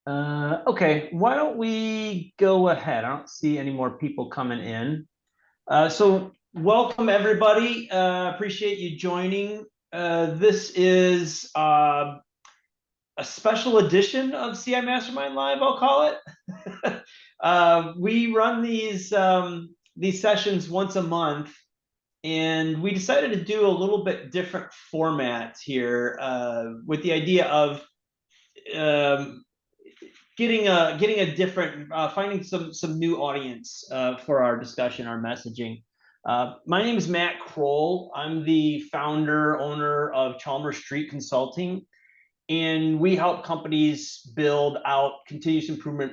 Okay, why don't we go ahead? I don't see any more people coming in. So welcome everybody. Appreciate you joining. This is a special edition of CI Mastermind Live, I'll call it. We run these sessions once a month, and we decided to do a little bit different format here with the idea of um, getting a different finding some new audience for our discussion, our messaging. My name is Matt Kroll. I'm the founder owner of Chalmers Street Consulting, and we help companies build out continuous improvement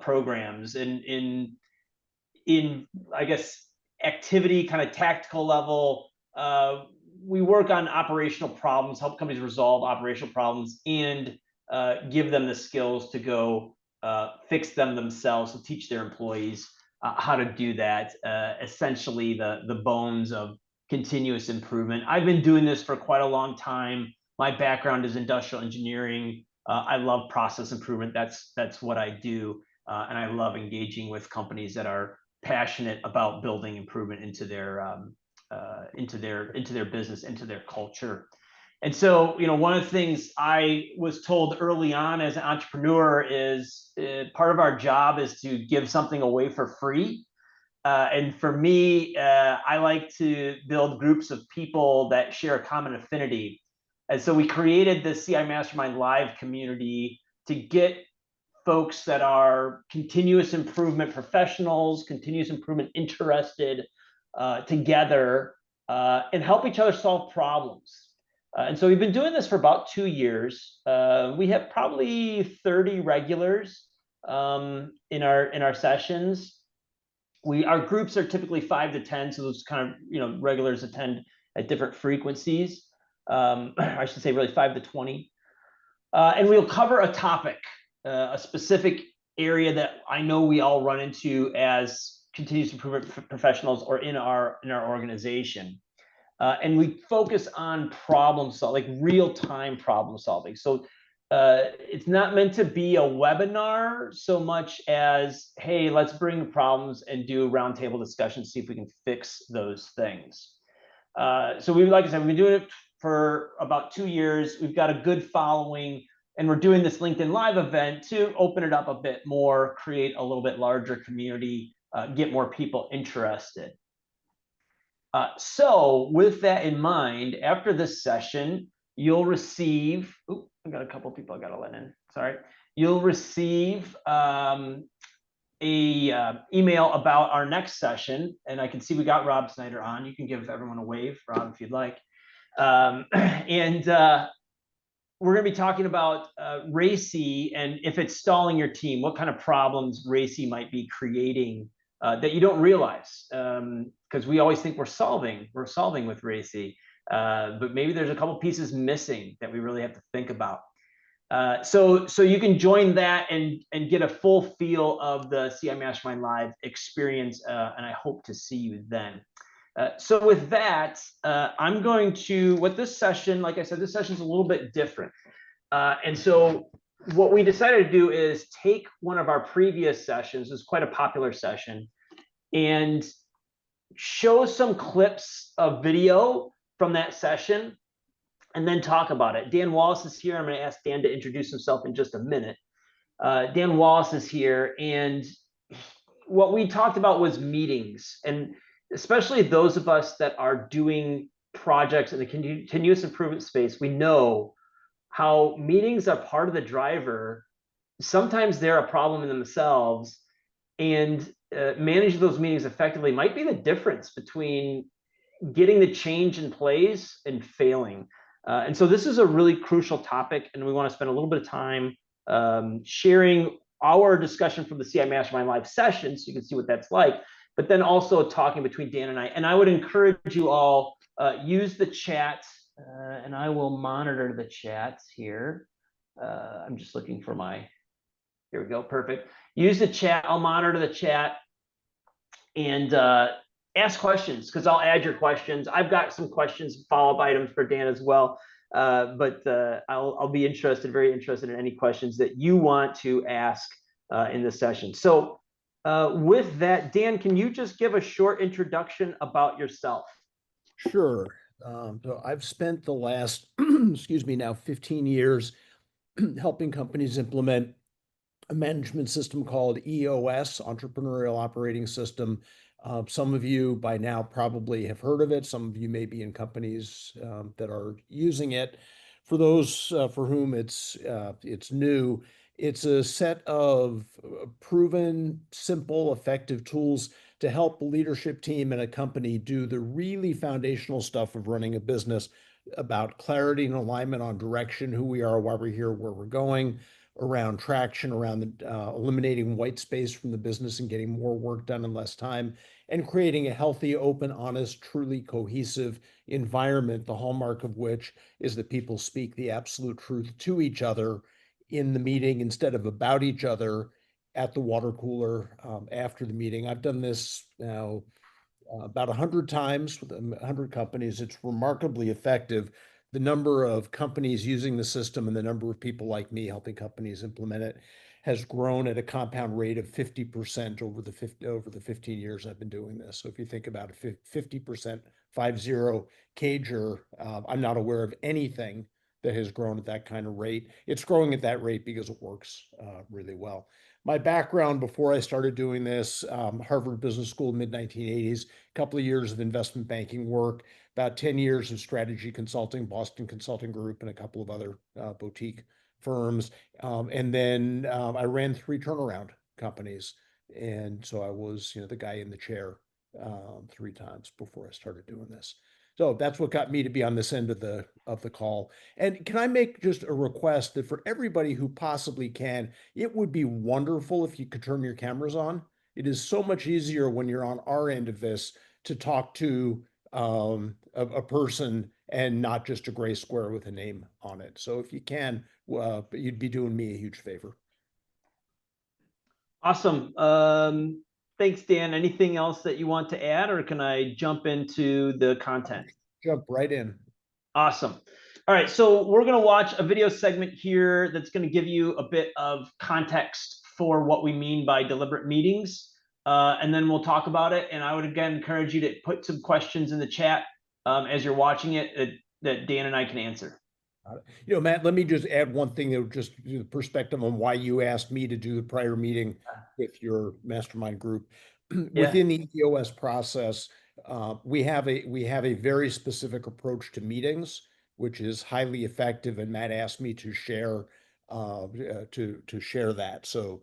programs in I guess activity kind of tactical level. We work on operational problems, help companies resolve operational problems, and give them the skills to go fix them themselves, to teach their employees how to do that. Essentially, the bones of continuous improvement. I've been doing this for quite a long time. My background is industrial engineering. I love process improvement. That's what I do, and I love engaging with companies that are passionate about building improvement into their business, into their culture. And so, one of the things I was told early on as an entrepreneur is part of our job is to give something away for free. And for me, I like to build groups of people that share a common affinity. And so we created the CI Mastermind Live community to get folks that are continuous improvement professionals, continuous improvement interested together and help each other solve problems. And so we've been doing this for about 2 years. We have probably 30 regulars in our sessions. Our groups are typically 5 to 10, so those kind of regulars attend at different frequencies. I should say really 5 to 20. And we'll cover a topic, a specific area that I know we all run into as continuous improvement professionals or in our organization. And we focus on problem solving, like real-time problem solving. So it's not meant to be a webinar so much as, hey, let's bring problems and do a roundtable discussion, see if we can fix those things. So like I said, we've been doing it for about 2 years. We've got a good following, and we're doing this LinkedIn Live event to open it up a bit more, create a little bit larger community, get more people interested. So with that in mind, after this session, you'll receive, I got a couple of people I got to let in, sorry. You'll receive a email about our next session, and I can see we got Rob Snyder on. You can give everyone a wave, Rob, if you'd like. And we're going to be talking about RACI and if it's stalling your team, what kind of problems RACI might be creating that you don't realize, because we always think we're solving with RACI, but maybe there's a couple pieces missing that we really have to think about. So you can join that and get a full feel of the CI Mastermind Live experience, and I hope to see you then. So with that, I'm going to, what this session, like I said, this session is a little bit different. And so what we decided to do is take one of our previous sessions, it's quite a popular session, and show some clips of video from that session and then talk about it. Dan Wallace is here. I'm going to ask Dan to introduce himself in just a minute. Dan Wallace is here, and what we talked about was meetings, and especially those of us that are doing projects in the continuous improvement space, we know how meetings are part of the driver. Sometimes they're a problem in themselves, and managing those meetings effectively might be the difference between getting the change in place and failing. And so this is a really crucial topic, and we want to spend a little bit of time sharing our discussion from the CI Mastermind Live session, so you can see what that's like, but then also talking between Dan and I. And I would encourage you all, use the chat, and I will monitor the chats here. I'm just looking for here we go, perfect. Use the chat, I'll monitor the chat, and ask questions, because I'll add your questions. I've got some questions, follow-up items for Dan as well. But I'll be interested, very interested in any questions that you want to ask in this session. So with that, Dan, can you just give a short introduction about yourself? Sure. So I've spent the last, excuse me, now 15 years helping companies implement a management system called EOS, Entrepreneurial Operating System. Some of you by now probably have heard of it. Some of you may be in companies that are using it. For those for whom it's new, it's a set of proven, simple, effective tools to help a leadership team and a company do the really foundational stuff of running a business about clarity and alignment on direction, who we are, why we're here, where we're going, around traction, around eliminating white space from the business and getting more work done in less time, and creating a healthy, open, honest, truly cohesive environment, the hallmark of which is that people speak the absolute truth to each other in the meeting instead of about each other at the water cooler after the meeting. I've done this now about 100 times with 100 companies. It's remarkably effective. The number of companies using the system and the number of people like me helping companies implement it has grown at a compound rate of 50% over the 15 years I've been doing this. So if you think about a 50%, 50 CAGR, I'm not aware of anything that has grown at that kind of rate. It's growing at that rate because it works really well. My background before I started doing this, Harvard Business School, mid-1980s, a couple of years of investment banking work, about 10 years of strategy consulting, Boston Consulting Group, and a couple of other boutique firms. And then I ran 3 turnaround companies. And so I was, the guy in the chair 3 times before I started doing this. So that's what got me to be on this end of the call. And can I make just a request that for everybody who possibly can, it would be wonderful if you could turn your cameras on. It is so much easier when you're on our end of this to talk to a person and not just a gray square with a name on it. So if you can, you'd be doing me a huge favor. Awesome. Thanks, Dan. Anything else that you want to add, or can I jump into the content? Jump right in. Awesome. All right, so we're going to watch a video segment here that's going to give you a bit of context for what we mean by deliberate meetings. And then we'll talk about it. And I would again encourage you to put some questions in the chat as you're watching it that Dan and I can answer. Matt, let me just add one thing that just the perspective on why you asked me to do the prior meeting with your mastermind group. Within the EOS process, we have a very specific approach to meetings, which is highly effective. And Matt asked me to share that. So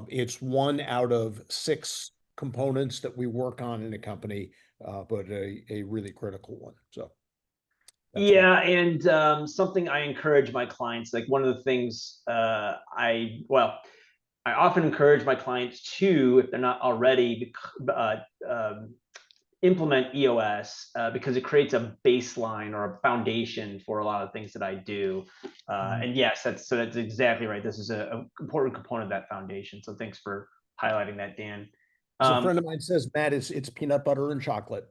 it's 1 out of 6 components that we work on in a company, but a really critical one. So. Yeah, and something I encourage my clients, like one of the things I often encourage my clients to, if they're not already, implement EOS because it creates a baseline or a foundation for a lot of things that I do. And yes, that's exactly right. This is an important component of that foundation. So thanks for highlighting that, Dan. So a friend of mine says, Matt, it's peanut butter and chocolate.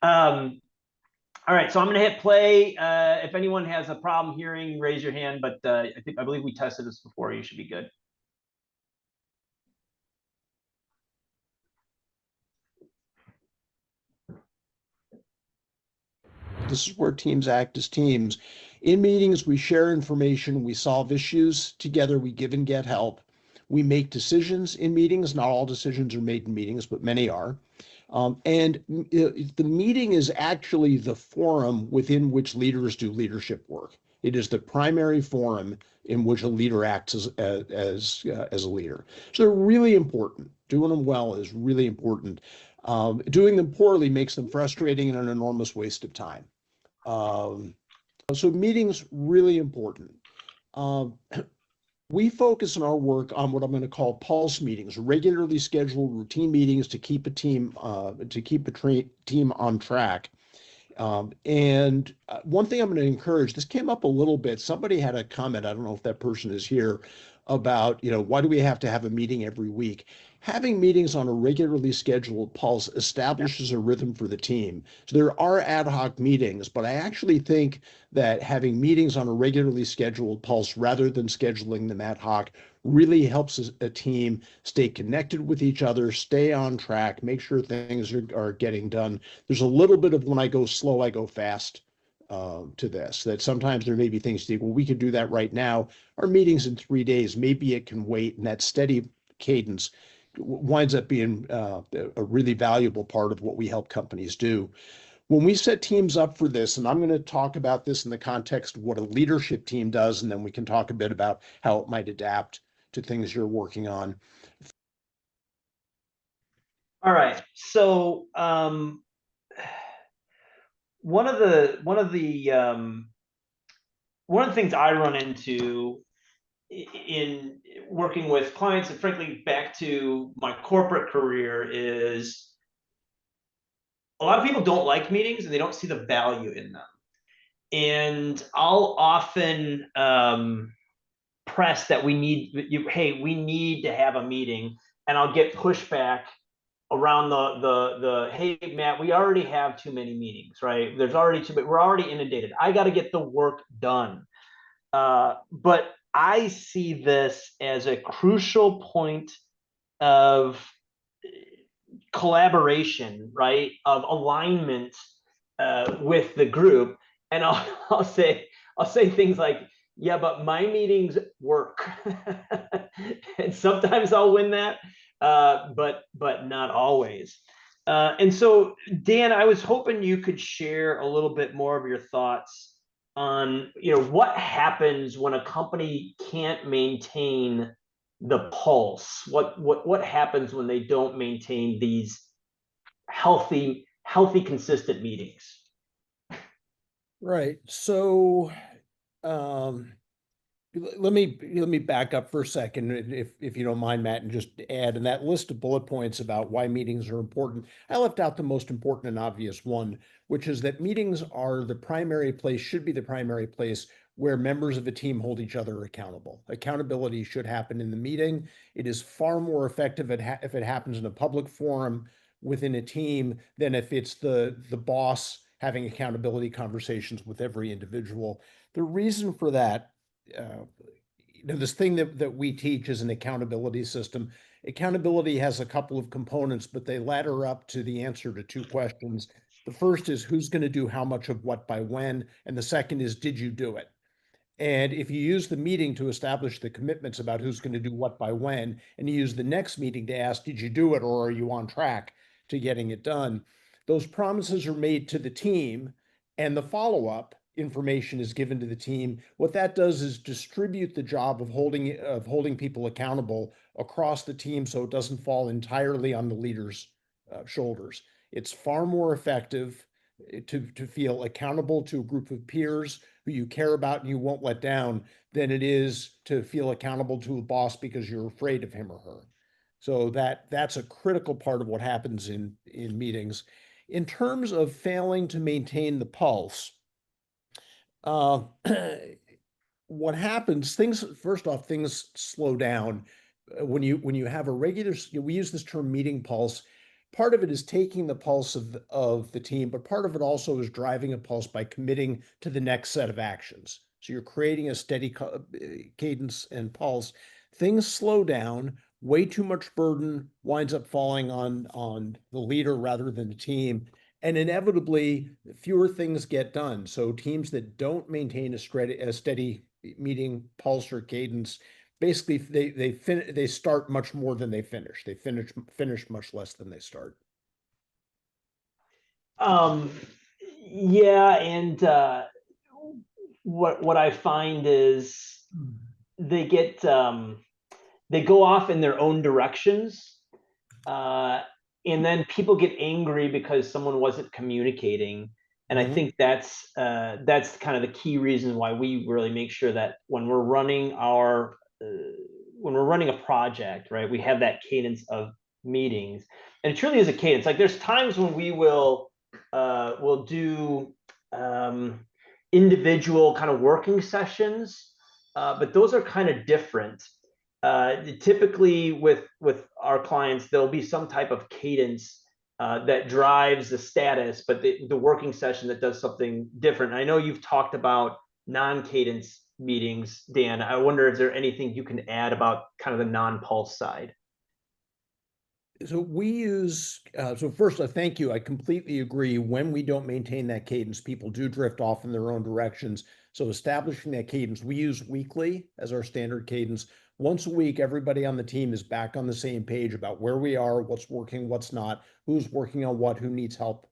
All right, so I'm going to hit play. If anyone has a problem hearing, raise your hand. But I believe we tested this before. You should be good. This is where teams act as teams. In meetings, we share information, we solve issues. Together, we give and get help. We make decisions in meetings. Not all decisions are made in meetings, but many are. And the meeting is actually the forum within which leaders do leadership work. It is the primary forum in which a leader acts as a leader. So they're really important. Doing them well is really important. Doing them poorly makes them frustrating and an enormous waste of time. So meetings really important. We focus in our work on what I'm going to call pulse meetings, regularly scheduled routine meetings to keep a team on track. And one thing I'm going to encourage, this came up a little bit. Somebody had a comment. I don't know if that person is here. about, why do we have to have a meeting every week? Having meetings on a regularly scheduled pulse establishes a rhythm for the team. So there are ad hoc meetings, but I actually think that having meetings on a regularly scheduled pulse rather than scheduling them ad hoc really helps a team stay connected with each other, stay on track, make sure things are getting done. There's a little bit of when I go slow, I go fast to this, that sometimes there may be things to think, well, we could do that right now. Our meeting's in 3 days, maybe it can wait. And that steady cadence winds up being a really valuable part of what we help companies do. When we set teams up for this, and I'm going to talk about this in the context of what a leadership team does, and then we can talk a bit about how it might adapt to things you're working on. All right. So one of the one of the one of the things I run into in working with clients, and frankly back to my corporate career, is a lot of people don't like meetings and they don't see the value in them. And I'll often press that we need to have a meeting, and I'll get pushback around the hey Matt, we already have too many meetings, right? There's already too many, we're already inundated. I got to get the work done. But I see this as a crucial point of collaboration, right? Of alignment with the group. And I'll say things like, yeah, but my meetings work. And sometimes I'll win that, but not always. And so, Dan, I was hoping you could share a little bit more of your thoughts on, what happens when a company can't maintain the pulse. What happens when they don't maintain these healthy consistent meetings? Right. So um, let me back up for a second, if you don't mind, Matt, and just add in that list of bullet points about why meetings are important. I left out the most important and obvious one, which is that meetings are the primary place, should be the primary place where members of a team hold each other accountable. Accountability should happen in the meeting. It is far more effective if it happens in a public forum within a team than if it's the boss having accountability conversations with every individual. The reason for that, uh, this thing that we teach is an accountability system. Accountability has a couple of components, but they ladder up to the answer to two questions. The first is who's going to do how much of what by when, and the second is did you do it? And if you use the meeting to establish the commitments about who's going to do what by when, and you use the next meeting to ask, did you do it or are you on track to getting it done? Those promises are made to the team, and the follow up information is given to the team. What that does is distribute the job of holding people accountable across the team so it doesn't fall entirely on the leader's shoulders. It's far more effective to feel accountable to a group of peers who you care about and you won't let down than it is to feel accountable to a boss because you're afraid of him or her. So that's a critical part of what happens in meetings. In terms of failing to maintain the pulse, uh, what happens, things, first off, things slow down. When you have a regular, we use this term meeting pulse. Part of it is taking the pulse of the team, but part of it also is driving a pulse by committing to the next set of actions. So you're creating a steady cadence and pulse. Things slow down. Way too much burden winds up falling on the leader rather than the team, and inevitably fewer things get done. So teams that don't maintain a steady meeting pulse or cadence, basically they start much more than they finish. They finish much less than they start. Um, yeah, and what I find is they get they go off in their own directions, uh, and then people get angry because someone wasn't communicating. And I think that's kind of the key reason why we really make sure that when we're running a project, right, we have that cadence of meetings, and it truly is a cadence. Like there's times when we'll do individual kind of working sessions, but those are kind of different. typically with our clients, there'll be some type of cadence that drives the status, but the working session that does something different. I know you've talked about non-cadence meetings, Dan. I wonder, is there anything you can add about kind of the non-pulse side? So we use, so first, thank you. I completely agree. When we don't maintain that cadence, people do drift off in their own directions. So establishing that cadence, we use weekly as our standard cadence. Once a week, everybody on the team is back on the same page about where we are, what's working, what's not, who's working on what, who needs help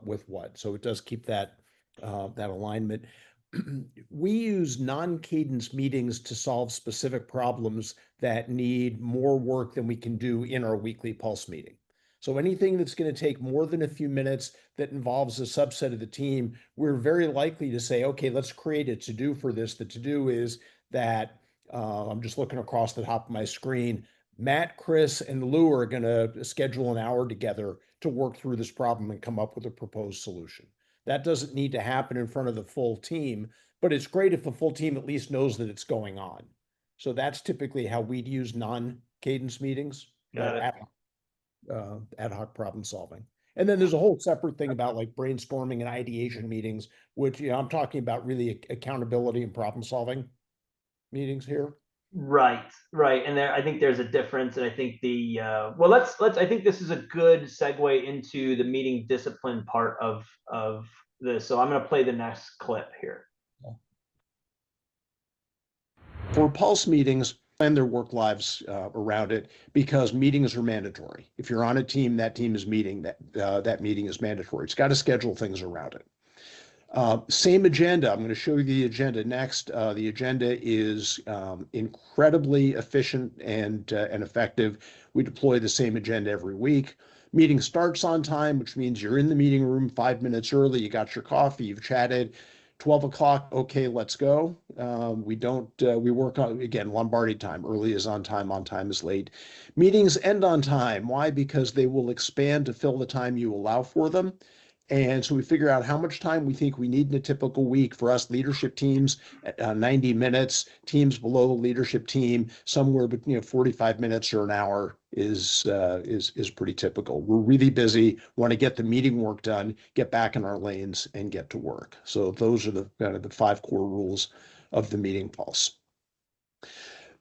with what. So it does keep that alignment. We use non-cadence meetings to solve specific problems that need more work than we can do in our weekly pulse meeting. So anything that's going to take more than a few minutes that involves a subset of the team, we're very likely to say, okay, let's create a to-do for this. The to-do is that I'm just looking across the top of my screen. Matt, Chris, and Lou are going to schedule an hour together to work through this problem and come up with a proposed solution. That doesn't need to happen in front of the full team, but it's great if the full team at least knows that it's going on. So that's typically how we'd use non-cadence meetings, Got it. ad hoc problem solving. And then there's a whole separate thing about like brainstorming and ideation meetings, which, I'm talking about really accountability and problem solving meetings here. Right, right. And there, I think there's a difference. And I think well, I think this is a good segue into the meeting discipline part of this. So I'm going to play the next clip here. For pulse meetings, plan their work lives around it because meetings are mandatory. If you're on a team, that team is meeting, that meeting is mandatory. It's got to schedule things around it. Same agenda. I'm going to show you the agenda next. The agenda is incredibly efficient and effective. We deploy the same agenda every week. Meeting starts on time, which means you're in the meeting room 5 minutes early. You got your coffee, you've chatted. 12 o'clock, okay, let's go. We work on, again, Lombardi time. Early is on time is late. Meetings end on time. Why? Because they will expand to fill the time you allow for them. And so we figure out how much time we think we need in a typical week. For us, leadership teams, 90 minutes. Teams below the leadership team, somewhere between 45 minutes or an hour is pretty typical. We're really busy, want to get the meeting work done, get back in our lanes, and get to work. So those are the kind of the 5 core rules of the meeting pulse.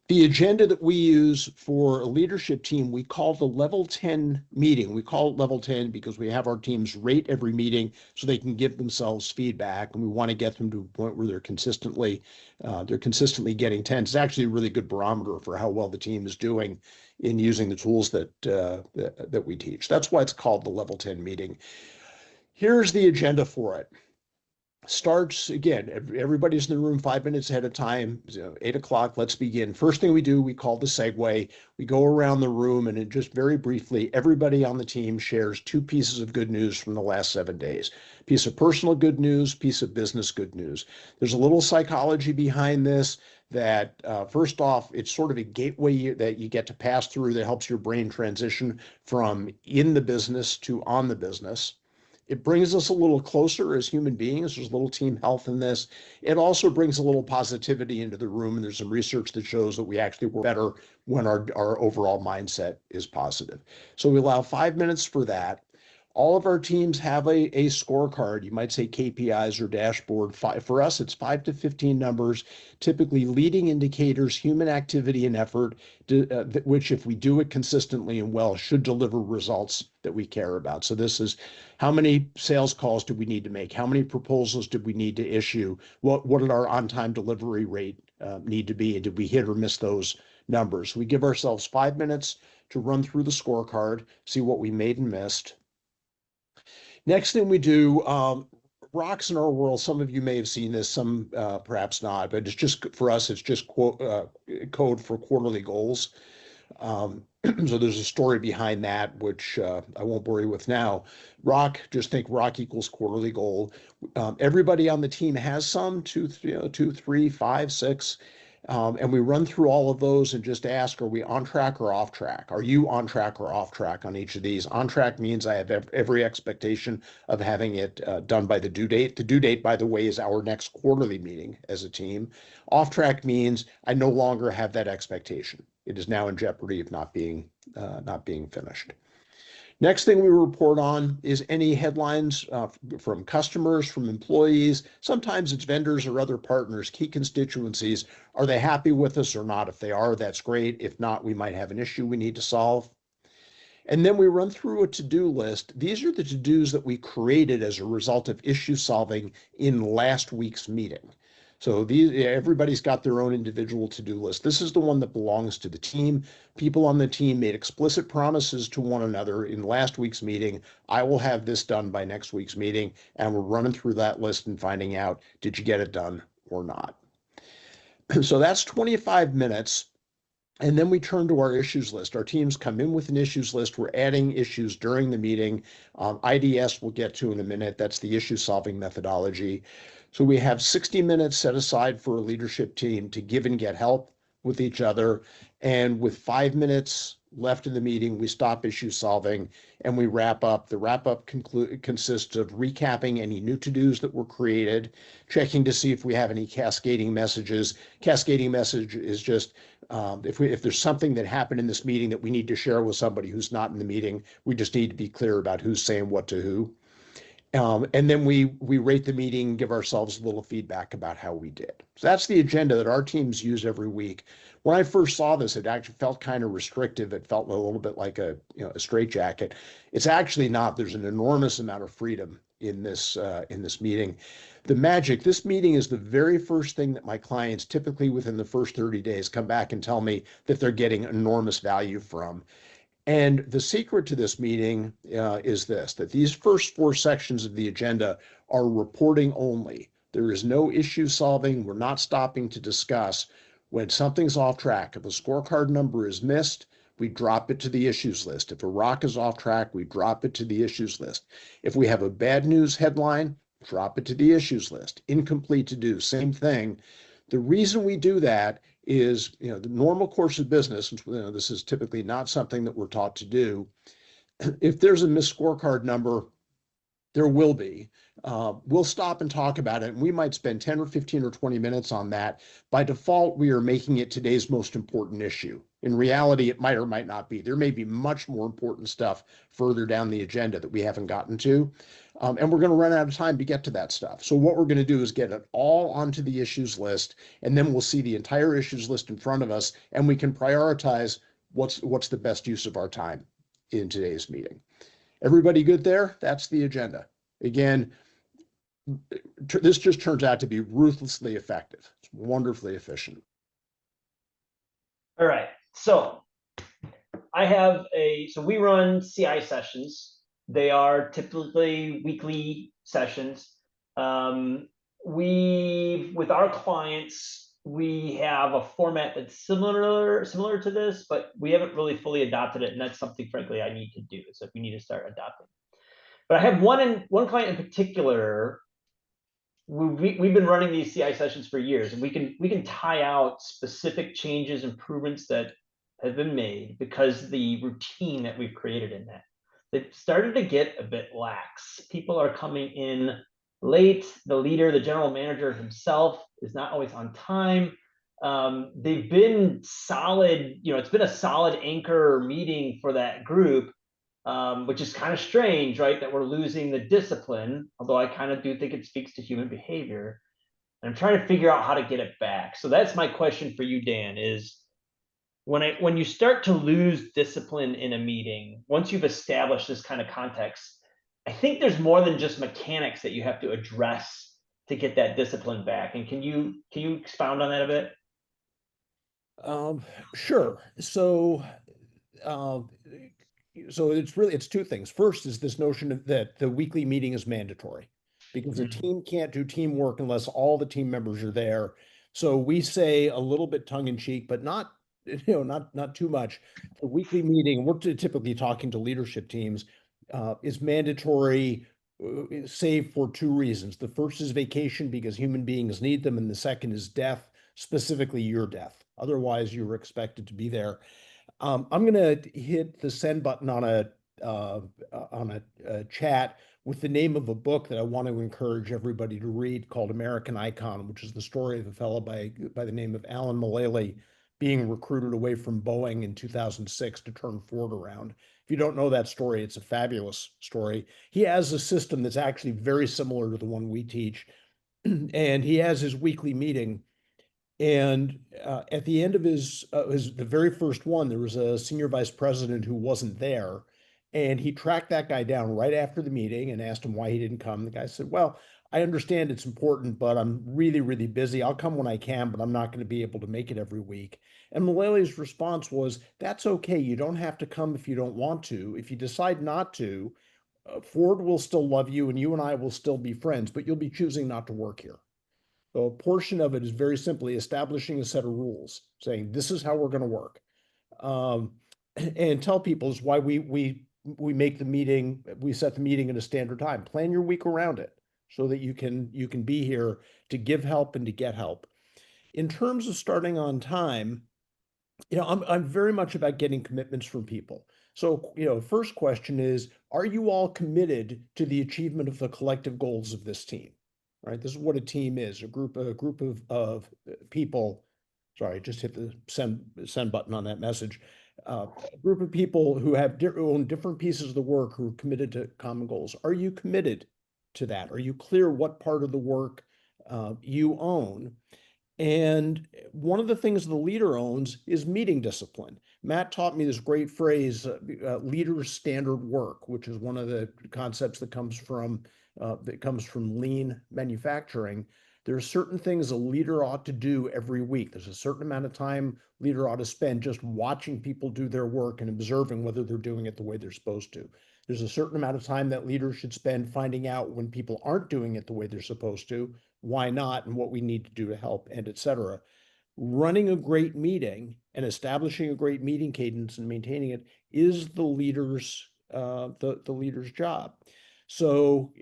The agenda that we use for a leadership team, we call the level 10 meeting. We call it level 10 because we have our teams rate every meeting so they can give themselves feedback, and we want to get them to a point where they're consistently getting 10. It's actually a really good barometer for how well the team is doing in using the tools that we teach. That's why it's called the level 10 meeting. Here's the agenda for it. Starts again, everybody's in the room 5 minutes ahead of time, 8 o'clock, let's begin. First thing we do, we call the segue. We go around the room and just very briefly, everybody on the team shares 2 pieces of good news from the last 7 days. Piece of personal good news, piece of business good news. There's a little psychology behind this that first off, it's sort of a gateway that you get to pass through that helps your brain transition from in the business to on the business. It brings us a little closer as human beings. There's a little team health in this. It also brings a little positivity into the room. And there's some research that shows that we actually work better when our overall mindset is positive. So we allow 5 minutes for that. All of our teams have a scorecard. You might say KPIs or dashboard. For us, it's 5 to 15 numbers, typically leading indicators, human activity and effort, which if we do it consistently and well, should deliver results that we care about. So this is how many sales calls do we need to make? How many proposals did we need to issue? What did our on-time delivery rate need to be? And did we hit or miss those numbers? We give ourselves 5 minutes to run through the scorecard, see what we made and missed. Next thing we do, rocks in our world. Some of you may have seen this, some perhaps not, but it's just for us, it's just code for quarterly goals. So there's a story behind that, which I won't bore you with now. Just think rock equals quarterly goal. Everybody on the team has some, 2, 3, 5, 6. And we run through all of those and just ask, are we on track or off track? Are you on track or off track on each of these? On track means I have every expectation of having it done by the due date. The due date, by the way, is our next quarterly meeting as a team. Off track means I no longer have that expectation. It is now in jeopardy of not being finished. Next thing we report on is any headlines from customers, from employees. Sometimes it's vendors or other partners, key constituencies. Are they happy with us or not? If they are, that's great. If not, we might have an issue we need to solve. And then we run through a to-do list. These are the to-dos that we created as a result of issue solving in last week's meeting. So everybody's got their own individual to-do list. This is the one that belongs to the team. People on the team made explicit promises to one another in last week's meeting. I will have this done by next week's meeting, and we're running through that list and finding out, did you get it done or not? So that's 25 minutes. And then we turn to our issues list. Our teams come in with an issues list. We're adding issues during the meeting. IDS we'll get to in a minute. That's the issue solving methodology. So we have 60 minutes set aside for a leadership team to give and get help with each other. And with 5 minutes left in the meeting, we stop issue solving and we wrap up. The wrap up consists of recapping any new to-dos that were created, checking to see if we have any cascading messages. Cascading message is just if there's something that happened in this meeting that we need to share with somebody who's not in the meeting, we just need to be clear about who's saying what to who. And then we rate the meeting, give ourselves a little feedback about how we did. So that's the agenda that our teams use every week. When I first saw this, it actually felt kind of restrictive. It felt a little bit like a straitjacket. It's actually not. There's an enormous amount of freedom in this meeting. This meeting is the very first thing that my clients typically within the first 30 days come back and tell me that they're getting enormous value from. And the secret to this meeting is that these first 4 sections of the agenda are reporting only. There is no issue solving. We're not stopping to discuss. When something's off track, if a scorecard number is missed, we drop it to the issues list. If a rock is off track, we drop it to the issues list. If we have a bad news headline, drop it to the issues list. Incomplete to do, same thing. The reason we do that is, the normal course of business, this is typically not something that we're taught to do. If there's a missed scorecard number, there will be. We'll stop and talk about it, and we might spend 10 or 15 or 20 minutes on that. By default, we are making it today's most important issue. In reality, it might or might not be. There may be much more important stuff further down the agenda that we haven't gotten to. And we're going to run out of time to get to that stuff. So what we're going to do is get it all onto the issues list, and then we'll see the entire issues list in front of us, and we can prioritize what's the best use of our time in today's meeting. Everybody good there? That's the agenda. Again, this just turns out to be ruthlessly effective. It's wonderfully efficient. All right. So we run CI sessions. They are typically weekly sessions. With our clients, we have a format that's similar to this, but we haven't really fully adopted it. And that's something, frankly, I need to do. So we need to start adopting. But I have one client in particular. We've been running these CI sessions for years, and we can tie out specific changes, improvements that have been made because the routine that we've created in that. They've started to get a bit lax. People are coming in late. The leader, the general manager himself, is not always on time. They've been solid, it's been a solid anchor meeting for that group. Which is kind of strange, right? That we're losing the discipline, although I kind of do think it speaks to human behavior. And I'm trying to figure out how to get it back. So that's my question for you, Dan, is when you start to lose discipline in a meeting, once you've established this kind of context, I think there's more than just mechanics that you have to address to get that discipline back. And can you expound on that a bit? Sure. So it's 2 things. First is this notion that the weekly meeting is mandatory because a team can't do teamwork unless all the team members are there. So we say a little bit tongue in cheek, but not too much. The weekly meeting, we're typically talking to leadership teams, is mandatory, save for 2 reasons. The first is vacation because human beings need them, and the second is death. specifically your death. Otherwise, you were expected to be there. I'm going to hit the send button uh, on a chat with the name of a book that I want to encourage everybody to read called American Icon, which is the story of a fellow by the name of Alan Mulally being recruited away from Boeing in 2006 to turn Ford around. If you don't know that story, it's a fabulous story. He has a system that's actually very similar to the one we teach, and he has his weekly meeting. And at the end of his the very first one, there was a senior vice president who wasn't there, and he tracked that guy down right after the meeting and asked him why he didn't come. The guy said, "Well, I understand it's important, but I'm really, really busy. I'll come when I can, but I'm not going to be able to make it every week." And Mullally's response was, "That's okay. You don't have to come if you don't want to. If you decide not to, Ford will still love you, and you and I will still be friends, but you'll be choosing not to work here." So a portion of it is very simply establishing a set of rules, saying this is how we're going to work, um, and tell people is why we make the meeting, we set the meeting at a standard time. Plan your week around it so that you can be here to give help and to get help. In terms of starting on time, I'm very much about getting commitments from people. So, first question is, are you all committed to the achievement of the collective goals of this team? Right? This is what a team is, a group of people. Sorry, I just hit the send button on that message. A group of people who own different pieces of the work who are committed to common goals. Are you committed to that? Are you clear what part of the work you own? And one of the things the leader owns is meeting discipline. Matt taught me this great phrase, leader's standard work, which is one of the concepts that comes from lean manufacturing. There are certain things a leader ought to do every week. There's a certain amount of time leader ought to spend just watching people do their work and observing whether they're doing it the way they're supposed to. There's a certain amount of time that leaders should spend finding out when people aren't doing it the way they're supposed to, why not, and what we need to do to help, and et cetera. Running a great meeting and establishing a great meeting cadence and maintaining it is the leader's job. So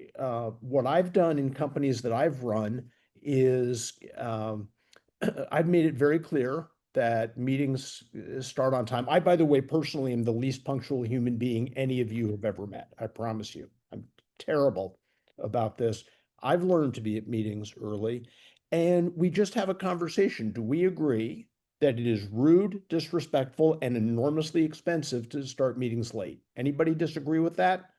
what I've done in companies that I've run is I've made it very clear that meetings start on time. I, by the way, personally am the least punctual human being any of you have ever met. I promise you. I'm terrible about this. I've learned to be at meetings early, and we just have a conversation. Do we agree that it is rude, disrespectful, and enormously expensive to start meetings late? Anybody disagree with that?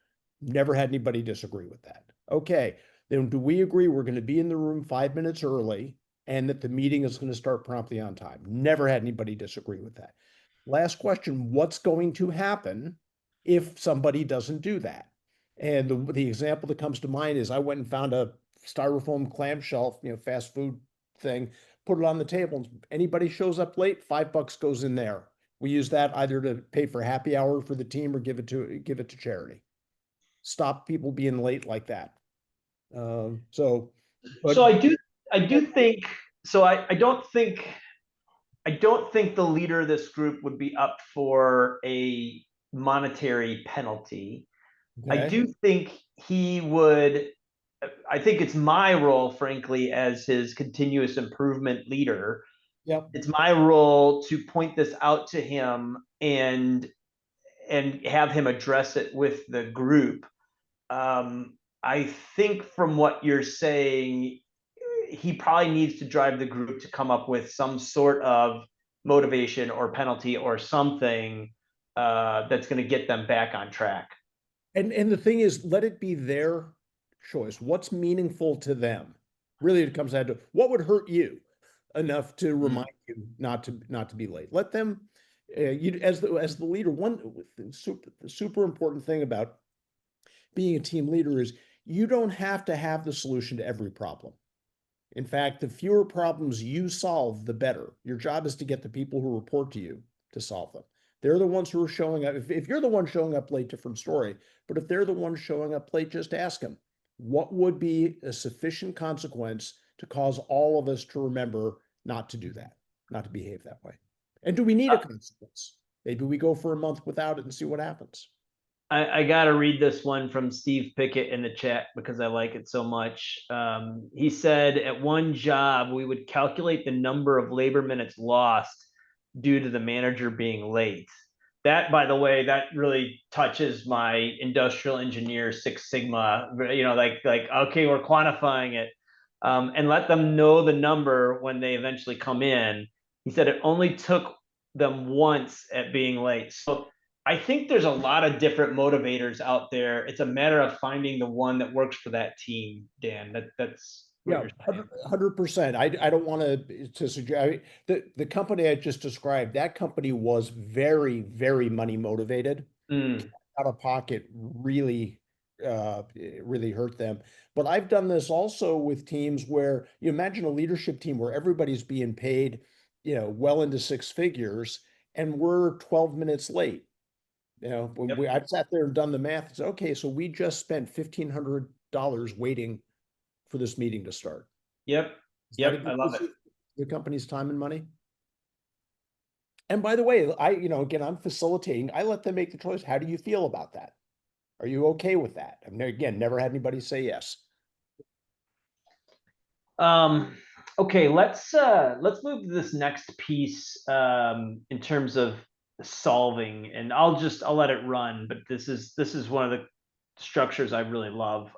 Never had anybody disagree with that. Okay, then do we agree we're going to be in the room 5 minutes early and that the meeting is going to start promptly on time? Never had anybody disagree with that. Last question, what's going to happen if somebody doesn't do that? And the example that comes to mind is I went and found a styrofoam clamshell, fast food thing, put it on the table. And anybody shows up late, $5 goes in there. We use that either to pay for happy hour for the team or give it to charity. Stop people being late like that. But So I do think so. I don't think the leader of this group would be up for a monetary penalty. I okay, do think he would. I think it's my role, frankly, as his continuous improvement leader. yep. It's my role to point this out to him and have him address it with the group. I think from what you're saying, he probably needs to drive the group to come up with some sort of motivation or penalty or something that's going to get them back on track. And the thing is, let it be their choice. What's meaningful to them? Really, it comes down to what would hurt you enough to remind you not to be late. Let them, you as the leader. The super important thing about being a team leader is you don't have to have the solution to every problem. In fact, the fewer problems you solve, the better. Your job is to get the people who report to you to solve them. They're the ones who are showing up. If you're the one showing up late, different story. But if they're the ones showing up late, just ask them, what would be a sufficient consequence to cause all of us to remember not to do that, not to behave that way? And do we need a consequence? Maybe we go for a month without it and see what happens. I got to read this one from Steve Pickett in the chat because I like it so much. He said, at one job, we would calculate the number of labor minutes lost due to the manager being late. That, by the way, that really touches my industrial engineer Six Sigma. Like okay, we're quantifying it, and let them know the number when they eventually come in. He said it only took them once at being late. So I think there's a lot of different motivators out there. It's a matter of finding the one that works for that team, Dan. That's what Yeah, you're saying. 100%. I don't want to suggest the company I just described, that company was very, very money motivated. Mm, Out of pocket really it really hurt them. But I've done this also with teams where you imagine a leadership team where everybody's being paid, well into six figures, and we're 12 minutes late. When yep, I've sat there and done the math, it's okay, so we just spent $1,500 waiting for this meeting to start. yep, Is that a yep. good I love use it. of the company's time and money? And by the way, again, I'm facilitating. I let them make the choice. How do you feel about that? Are you okay with that? I've again never had anybody say yes. Okay, let's move to this next piece in terms of solving, and I'll let it run. But this is one of the structures I really love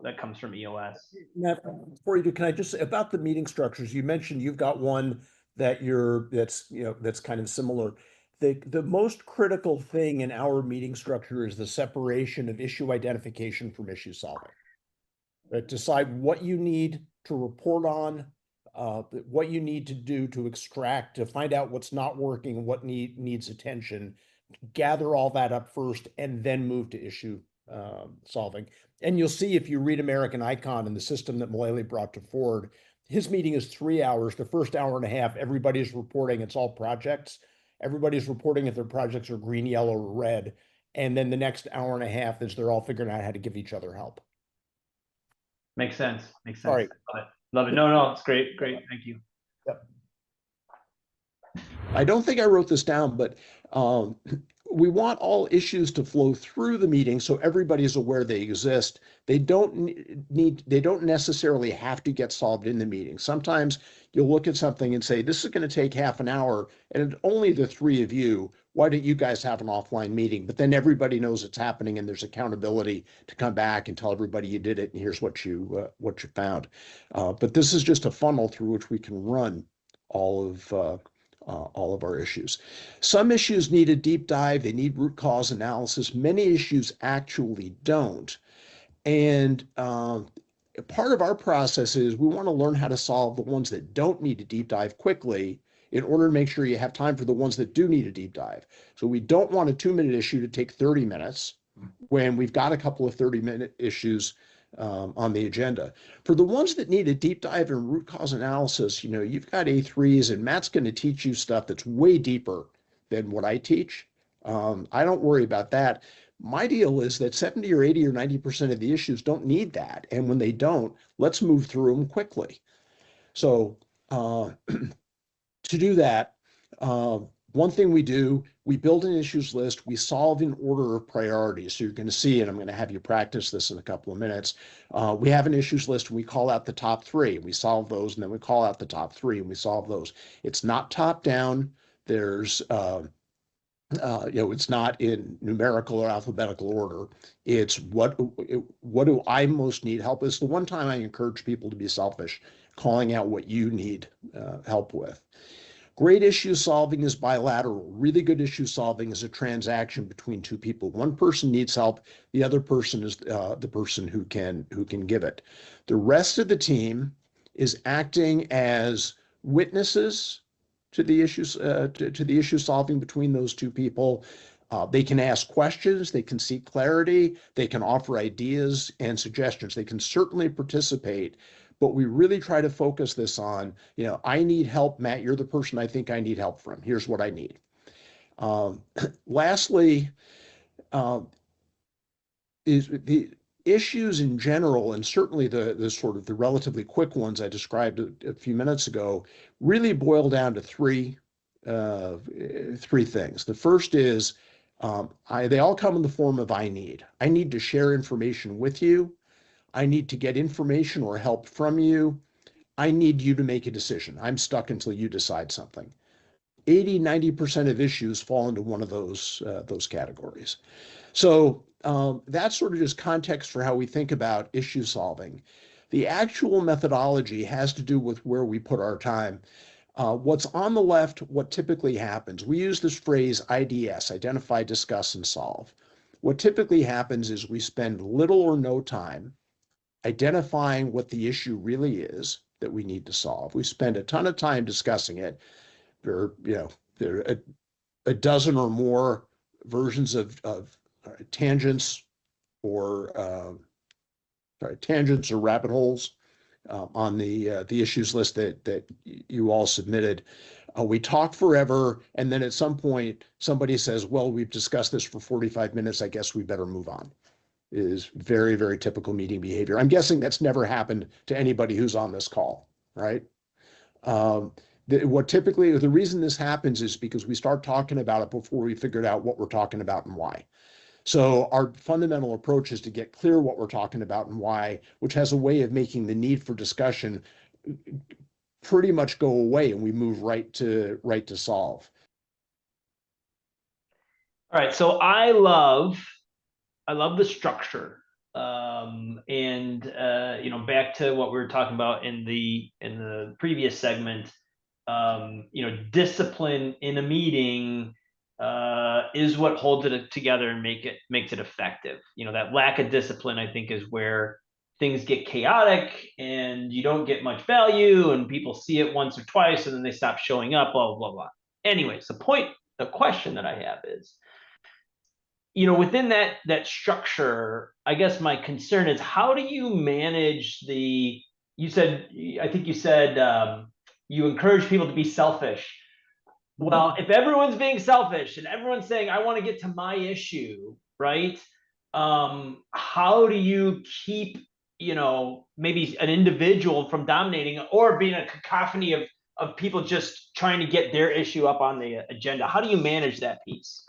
that comes from EOS. Matt, before you do, can I just say about the meeting structures? You mentioned you've got one that's kind of similar. The most critical thing in our meeting structure is the separation of issue identification from issue solving. Right? Decide what you need to report on, what you need to do to extract, to find out what's not working, what needs attention, gather all that up first, and then move to issue solving. And you'll see if you read American Icon and the system that Mullally brought to Ford, his meeting is 3 hours. The first hour and a half, everybody's reporting. It's all projects. Everybody's reporting if their projects are green, yellow, or red. And then the next hour and a half is they're all figuring out how to give each other help. Makes sense. Makes All sense. right. Love it. Love it. No, it's great. Great. Thank you. Yep. I don't think I wrote this down, but um, we want all issues to flow through the meeting so everybody's aware they exist. They don't necessarily have to get solved in the meeting. Sometimes you'll look at something and say, this is going to take half an hour, and only the three of you. Why don't you guys have an offline meeting? But then everybody knows it's happening, and there's accountability to come back and tell everybody you did it, and here's what you found. But this is just a funnel through which we can run all of uh, all of our issues. Some issues need a deep dive, they need root cause analysis. Many issues actually don't. And part of our process is we want to learn how to solve the ones that don't need a deep dive quickly in order to make sure you have time for the ones that do need a deep dive. So we don't want a 2-minute issue to take 30 minutes when we've got a couple of 30-minute issues on the agenda. For the ones that need a deep dive and root cause analysis, you've got A3s, and Matt's going to teach you stuff that's way deeper than what I teach. I don't worry about that. My deal is that 70 or 80 or 90% of the issues don't need that. And when they don't, let's move through them quickly. So to do that, one thing we do, we build an issues list, we solve in order of priority. So you're going to see, and I'm going to have you practice this in a couple of minutes. We have an issues list, and we call out the top three. We solve those, and then we call out the top three, and we solve those. It's not top down. There's it's not in numerical or alphabetical order. It's what do I most need help? It's the one time I encourage people to be selfish, calling out what you need help with. Great issue solving is bilateral. Really good issue solving is a transaction between two people. One person needs help. The other person is the person who can give it. The rest of the team is acting as witnesses to the issues to the issue solving between those two people. They can ask questions. They can seek clarity. They can offer ideas and suggestions. They can certainly participate. But we really try to focus this on, I need help, Matt. You're the person I think I need help from. Here's what I need. Lastly, is the issues in general, and certainly the sort of the relatively quick ones I described a few minutes ago, really boil down to three things. The first is They all come in the form of I need. I need to share information with you. I need to get information or help from you. I need you to make a decision. I'm stuck until you decide something. 80–90% of issues fall into one of those categories. So that's sort of just context for how we think about issue solving. The actual methodology has to do with where we put our time. What's on the left, what typically happens, we use this phrase IDS, identify, discuss, and solve. What typically happens is we spend little or no time identifying what the issue really is that we need to solve. We spend a ton of time discussing it. There are a dozen or more versions of tangents or tangents or rabbit holes on the issues list that you all submitted. We talk forever, and then at some point somebody says, "Well, we've discussed this for 45 minutes. I guess we better move on." It is very, very typical meeting behavior. I'm guessing that's never happened to anybody who's on this call, right? The reason this happens is because we start talking about it before we figured out what we're talking about and why. So our fundamental approach is to get clear what we're talking about and why, which has a way of making the need for discussion pretty much go away, and we move right to solve. All right, so I love the structure. And back to what we were talking about in the previous segment, discipline in a meeting is what holds it together and makes it effective. That lack of discipline, I think, is where things get chaotic and you don't get much value, and people see it once or twice and then they stop showing up, blah, blah, blah. Anyways, the question that I have is, within that structure, I guess my concern is, how do you manage I think you said, you encourage people to be selfish. Well, if everyone's being selfish and everyone's saying, I want to get to my issue, right? How do you keep, maybe an individual from dominating or being a cacophony of people just trying to get their issue up on the agenda? How do you manage that piece?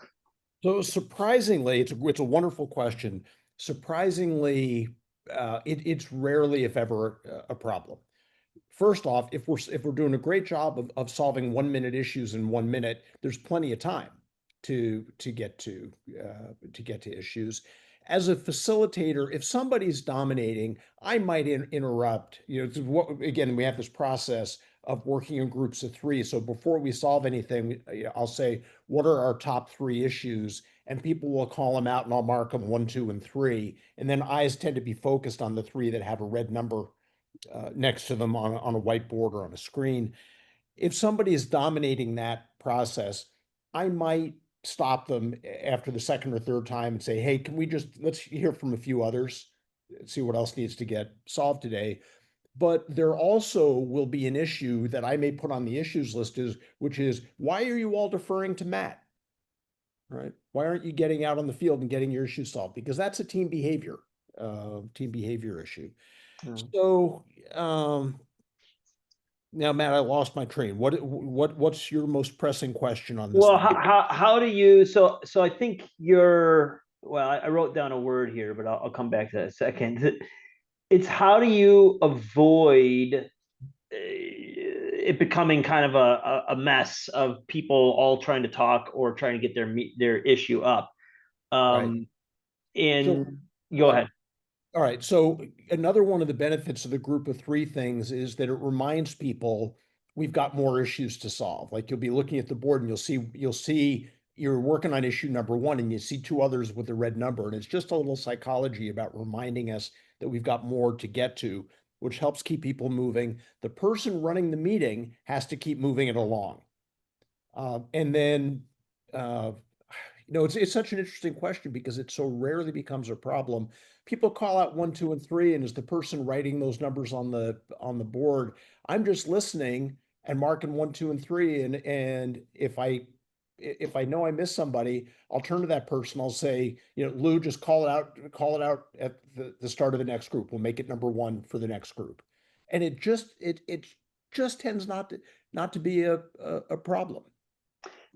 So surprisingly, it's a wonderful question. Surprisingly, it's rarely, if ever, a problem. First off, if we're doing a great job of solving 1 minute issues in 1 minute, there's plenty of time to get to issues. As a facilitator, if somebody's dominating, I might interrupt. Again, we have this process of working in groups of three. So before we solve anything, I'll say, what are our top three issues? And people will call them out, and I'll mark them 1, 2, and 3. And then eyes tend to be focused on the three that have a red number next to them on a whiteboard or on a screen. If somebody is dominating that process, I might stop them after the second or third time and say, hey, let's hear from a few others, see what else needs to get solved today. But there also will be an issue that I may put on the issues list, which is, why are you all deferring to Matt? Right? Why aren't you getting out on the field and getting your issue solved? Because that's a team behavior issue. So now, Matt, I lost my train. What's your most pressing question on this? Well, how do you, so I think well, I wrote down a word here, but I'll come back to that in a second. It's how do you avoid it becoming kind of a mess of people all trying to talk or trying to get their issue up. Right. And go ahead. All right. So another one of the benefits of the group of three things is that it reminds people we've got more issues to solve. Like, you'll be looking at the board and you'll see you're working on issue number 1 and you see 2 others with the red number. And it's just a little psychology about reminding us that we've got more to get to, which helps keep people moving. The person running the meeting has to keep moving it along. And then, it's such an interesting question because it so rarely becomes a problem. People call out 1, 2, and 3, and as the person writing those numbers on the board, I'm just listening and marking 1, 2, and 3. And if I know I missed somebody, I'll turn to that person. I'll say, Lou, just call it out at the start of the next group. We'll make it number 1 for the next group. And it just tends not to be a problem.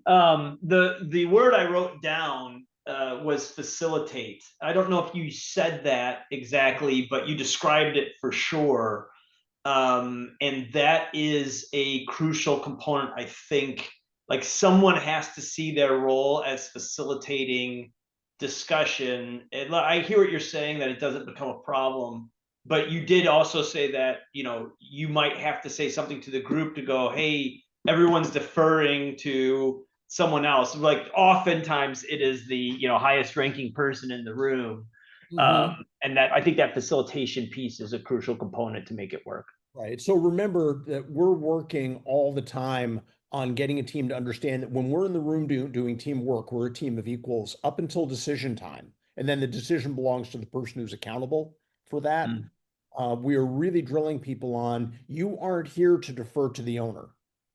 The word I wrote down was facilitate. I don't know if you said that exactly, but you described it for sure. And that is a crucial component, I think. Like someone has to see their role as facilitating discussion. And I hear what you're saying, that it doesn't become a problem, but you did also say that, you might have to say something to the group to go, hey, everyone's deferring to someone else. Like oftentimes it is the, highest ranking person in the room. Mhm. And that, I think that facilitation piece is a crucial component to make it work. Right. So remember that we're working all the time on getting a team to understand that when we're in the room doing teamwork, we're a team of equals up until decision time. And then the decision belongs to the person who's accountable for that. Mm, We are really drilling people on you aren't here to defer to the owner.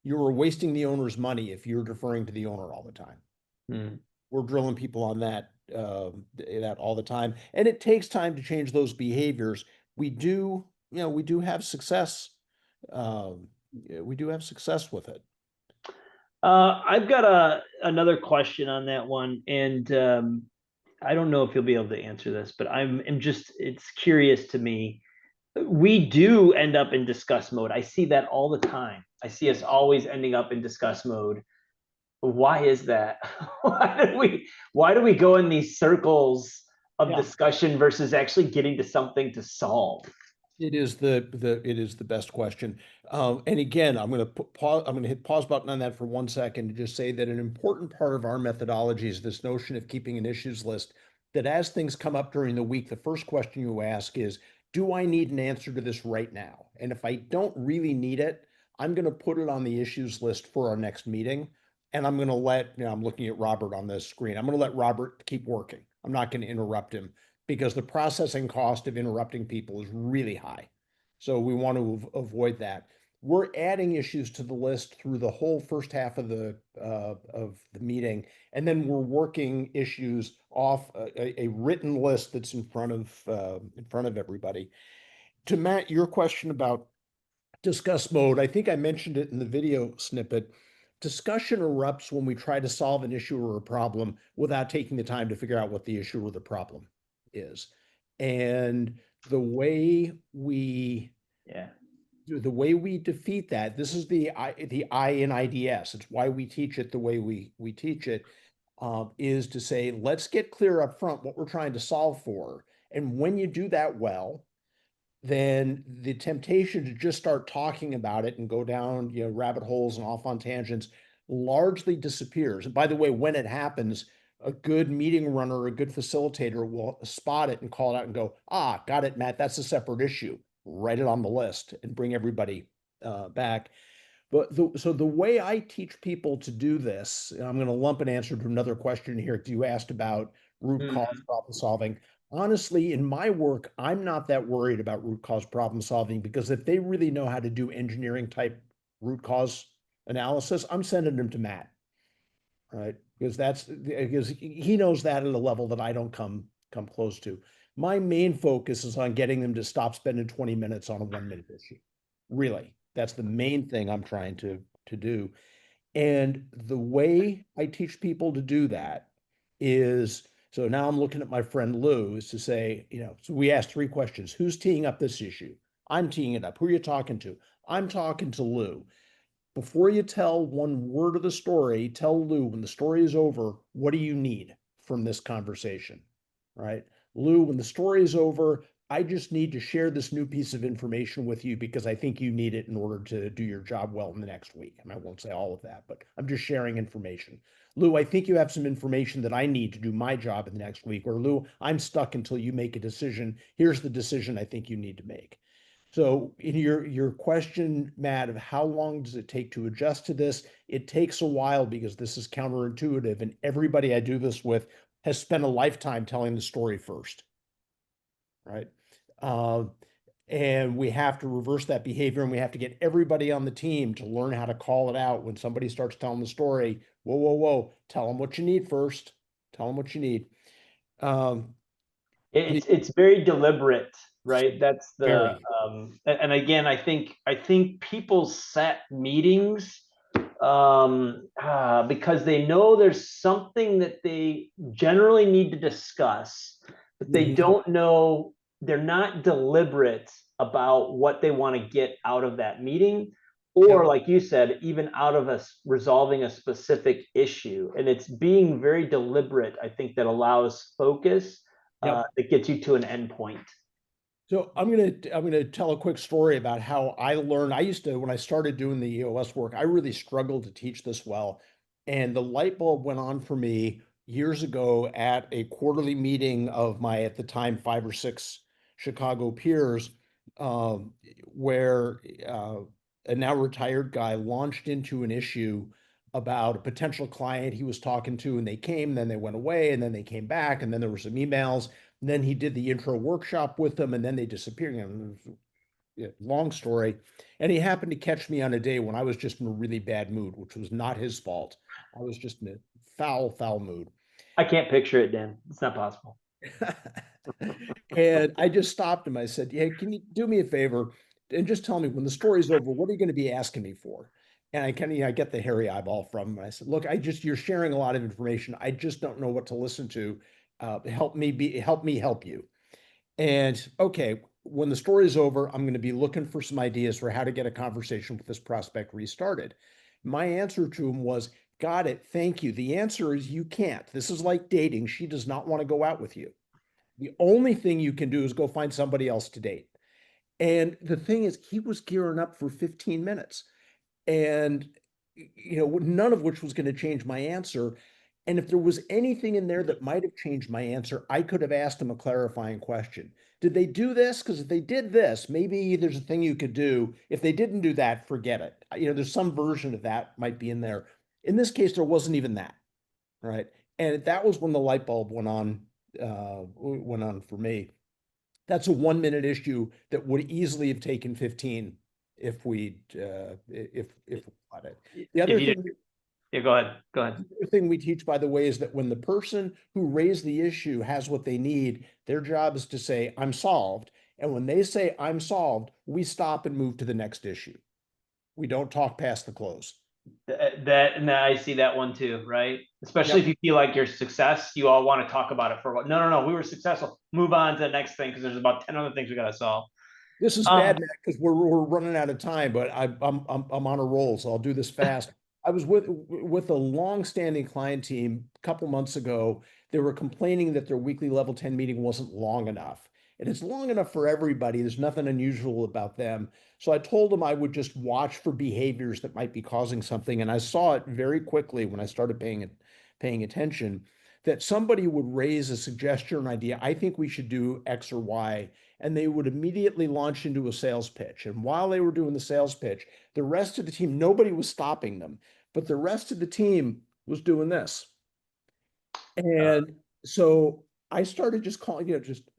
You are wasting the owner's money if you're deferring to the owner all the time. mm. We're drilling people on that all the time, and it takes time to change those behaviors. We do, we do have success. We do have success with it. I've got another question on that one, and I don't know if you'll be able to answer this, but I'm just, it's curious to me. We do end up in discuss mode. I see that all the time. I see us always ending up in discuss mode. Why is that? Why do we go in these circles of Yeah. discussion versus actually getting to something to solve? It is the best question. And again, I'm going to pause. I'm going to hit pause button on that for 1 second to just say that an important part of our methodology is this notion of keeping an issues list. That as things come up during the week, the first question you ask is, "Do I need an answer to this right now?" And if I don't really need it, I'm going to put it on the issues list for our next meeting. And I'm going to I'm looking at Robert on this screen. I'm going to let Robert keep working. I'm not going to interrupt him because the processing cost of interrupting people is really high. So we want to avoid that. We're adding issues to the list through the whole first half of the meeting, and then we're working issues off a written list that's in front of everybody. To Matt, your question about discuss mode, I think I mentioned it in the video snippet. Discussion erupts when we try to solve an issue or a problem without taking the time to figure out what the issue or the problem is. And the way we Yeah. the way we defeat that, this is the I in IDS. It's why we teach it the way we teach it, is to say, let's get clear up front what we're trying to solve for. And when you do that well, then the temptation to just start talking about it and go down, rabbit holes and off on tangents largely disappears. And by the way, when it happens, a good meeting runner, a good facilitator will spot it and call it out and go, got it, Matt, that's a separate issue. Write it on the list and bring everybody back. But so the way I teach people to do this, and I'm going to lump an answer to another question here because you asked about root cause Mm, problem solving. Honestly, in my work, I'm not that worried about root cause problem solving because if they really know how to do engineering type root cause analysis, I'm sending them to Matt, right? Because he knows that at a level that I don't come close to. My main focus is on getting them to stop spending 20 minutes on a 1 minute issue. Really, that's the main thing I'm trying to do. And the way I teach people to do that is, so now I'm looking at my friend Lou, is to say, so we asked 3 questions. Who's teeing up this issue? I'm teeing it up. Who are you talking to? I'm talking to Lou. Before you tell one word of the story, tell Lou when the story is over, what do you need from this conversation? Right? Lou, when the story is over, I just need to share this new piece of information with you because I think you need it in order to do your job well in the next week. And I won't say all of that, but I'm just sharing information. Lou, I think you have some information that I need to do my job in the next week. Or Lou, I'm stuck until you make a decision. Here's the decision I think you need to make. So in your question, Matt, of how long does it take to adjust to this? It takes a while because this is counterintuitive, and everybody I do this with has spent a lifetime telling the story first, right? Uh, and we have to reverse that behavior, and we have to get everybody on the team to learn how to call it out when somebody starts telling the story. Whoa, whoa, whoa! Tell them what you need first. Tell them what you need. Um, the it's very deliberate, right? That's the very and again, I think people set meetings because they know there's something that they generally need to discuss, but they Mhm. don't know, they're not deliberate about what they want to get out of that meeting, or Yep. like you said, even out of us resolving a specific issue. And it's being very deliberate, I think, that allows focus, Yep. that gets you to an endpoint. So I'm gonna tell a quick story about how I learned. I used to, when I started doing the EOS work, I really struggled to teach this well. And the light bulb went on for me years ago at a quarterly meeting of my, at the time, 5 or 6 Chicago peers, um, where a now retired guy launched into an issue about a potential client he was talking to, and they came, then they went away, and then they came back, and then there were some emails. And then he did the intro workshop with them, and then they disappeared. Long story. And he happened to catch me on a day when I was just in a really bad mood, which was not his fault. I was just in a foul, foul mood. I can't picture it, Dan. It's not possible. And I just stopped him. I said, "Hey, can you do me a favor and just tell me when the story's over, what are you going to be asking me for?" And I kind of, I get the hairy eyeball from him. I said, "Look, you're sharing a lot of information. I just don't know what to listen to. Help me help you." And okay, when the story's over, I'm going to be looking for some ideas for how to get a conversation with this prospect restarted. My answer to him was, "Got it. Thank you. The answer is you can't. This is like dating. She does not want to go out with you. The only thing you can do is go find somebody else to date." And the thing is, he was gearing up for 15 minutes. And, none of which was going to change my answer. And if there was anything in there that might have changed my answer, I could have asked him a clarifying question. Did they do this? Because if they did this, maybe there's a thing you could do. If they didn't do that, forget it. There's some version of that might be in there. In this case, there wasn't even that, right? And that was when the light bulb went on for me. That's a 1 minute issue that would easily have taken 15 if we got it. The If other you did, thing yeah, go ahead. Go ahead. the other thing we teach, by the way, is that when the person who raised the issue has what they need, their job is to say, "I'm solved." And when they say, "I'm solved," we stop and move to the next issue. We don't talk past the close. That and I see that one too, right? Especially if Yep. you feel like your success, you all want to talk about it for a while. No, no, no, we were successful. Move on to the next thing because there's about 10 other things we got to solve. This is Um, bad, Matt, because we're running out of time, but I'm on a roll, so I'll do this fast. I was with a long-standing client team a couple months ago. They were complaining that their weekly level 10 meeting wasn't long enough. And it's long enough for everybody. There's nothing unusual about them. So I told them I would just watch for behaviors that might be causing something. And I saw it very quickly when I started paying attention, that somebody would raise a suggestion or an idea. "I think we should do X or Y," and they would immediately launch into a sales pitch. And while they were doing the sales pitch, the rest of the team, nobody was stopping them, but the rest of the team was doing this. And so I started just calling, just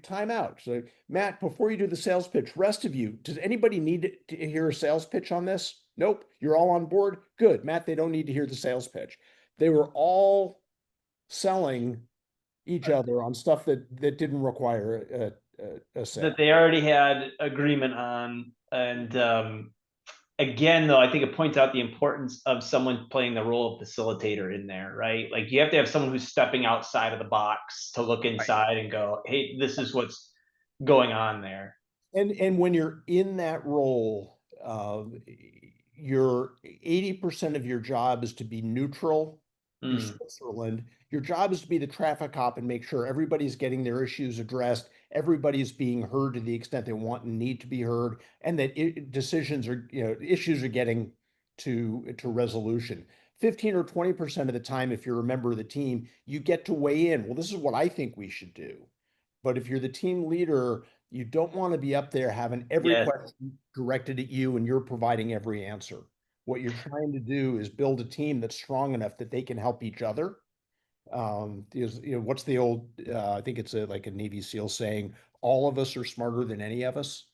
time out. So, "Matt, before you do the sales pitch, rest of you, does anybody need to hear a sales pitch on this?" "Nope. You're all on board." "Good. Matt, they don't need to hear the sales pitch." They were all selling each other on stuff that didn't require a that sale. they already had agreement on. And again, though, I think it points out the importance of someone playing the role of facilitator in there, right? Like you have to have someone who's stepping outside of the box to look inside and go, hey, this is what's going on there. And when you're in that role, your 80% of your job is to be neutral. You're Mm. Switzerland. Your job is to be the traffic cop and make sure everybody's getting their issues addressed. Everybody's being heard to the extent they want and need to be heard, and that decisions are, issues are getting to resolution. 15 or 20% of the time, if you're a member of the team, you get to weigh in. "Well, this is what I think we should do." But if you're the team leader, you don't want to be up there having every Yes. question directed at you and you're providing every answer. What you're trying to do is build a team that's strong enough that they can help each other. What's the old, I think it's like a Navy SEAL saying, "All of us are smarter than any of us."